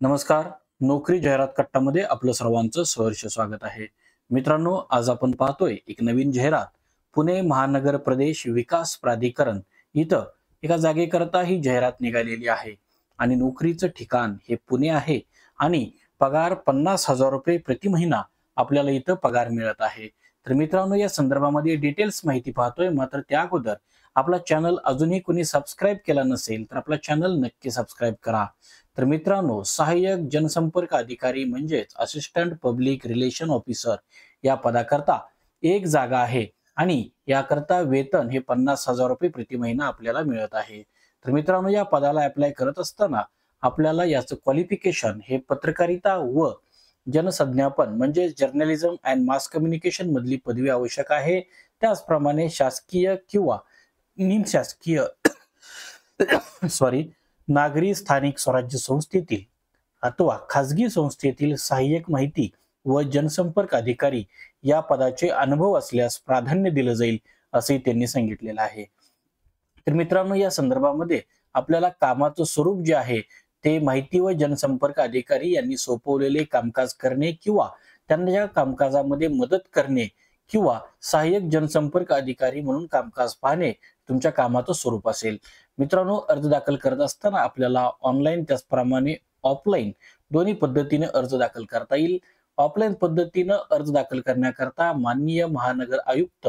नमस्कार. नोकरी जाहिरात कट्टामध्ये आपलं सर्वांचं सहर्ष स्वागत आहे. मित्रांनो, आज आपण पाहतोय एक नवीन जाहिरात. पुणे महानगर प्रदेश विकास प्राधिकरण इथं एका जागेकरता ही जाहिरात निघालेली आहे आणि नोकरीचं ठिकाण हे पुणे आहे आणि पगार 50,000 रुपये प्रति महिना आपल्याला इथं पगार मिळत आहे. तर मित्रांनो, या संदर्भामध्ये डिटेल्स माहिती पाहतोय. मात्र त्या अगोदर आपला चॅनल अजूनही कोणी सबस्क्राईब केला नसेल तर आपला चॅनल नक्की सबस्क्राईब करा. तर मित्रांनो, सहाय्यक जनसंपर्क अधिकारी म्हणजेच असिस्टंट पब्लिक रिलेशन ऑफिसर या पदाकरता एक जागा आहे आणि याकरता वेतन हे 50,000 रुपये प्रति महिना आपल्याला मिळत आहे. तर मित्रांनो, या पदाला अप्लाय करत असताना आपल्याला याचं क्वालिफिकेशन हे पत्रकारिता व जनसंज्ञापन म्हणजे जर्नलिझम अँड मास कम्युनिकेशन मधली पदवी आवश्यक आहे. त्याचप्रमाणे शासकीय किंवा निमशासकीय सॉरी नागरी स्थानिक स्वराज्य संस्थेतील अथवा खाजगी संस्थेतील सहाय्यक माहिती व जनसंपर्क अधिकारी या पदाचे अनुभव असल्यास प्राधान्य दिलं जाईल असंही त्यांनी सांगितलेलं आहे. तर मित्रांनो, या संदर्भामध्ये आपल्याला कामाचं स्वरूप जे आहे ते माहिती व जनसंपर्क अधिकारी यांनी सोपवलेले कामकाज करणे किंवा त्यांना या कामकाजामध्ये मदत करणे किंवा सहाय्यक जनसंपर्क अधिकारी म्हणून कामकाज पाहणे तुमच्या कामाचं स्वरूप असेल. मित्रांनो, अर्ज दाखल करत असताना आपल्याला ऑनलाईन त्याचप्रमाणे ऑफलाईन दोन्ही पद्धतीने अर्ज दाखल करता येईल. ऑफलाईन पद्धतीनं अर्ज दाखल करण्याकरता माननीय महानगर आयुक्त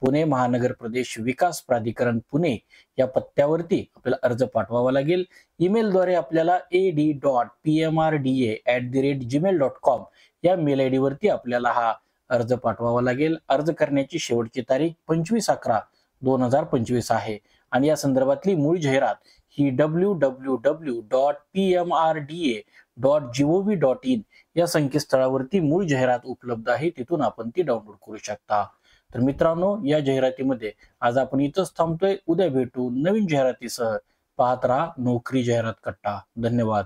पुणे महानगर प्रदेश विकास प्राधिकरण पुणे या पत्त्यावरती आपल्याला अर्ज पाठवावा लागेल. ईमेलद्वारे आपल्याला ad.pmrda@gmail.com या मेल आयडी वरती आपल्याला हा अर्ज पाठवावा लागेल. अर्ज करण्याची शेवटची तारीख 25/11/2025 आहे आणि या संदर्भातली मूळ जाहिरात ही www.pmrda.gov.in या संकेतस्थळावरती मूळ जाहिरात उपलब्ध आहे. तिथून आपण ती डाउनलोड करू शकता. तर मित्रांनो, या जाहिरातीमध्ये आज आपण इथंच थांबतोय. उद्या भेटू नवीन जाहिरातीसह. पाहत राहा नोकरी जाहिरात कट्टा. धन्यवाद.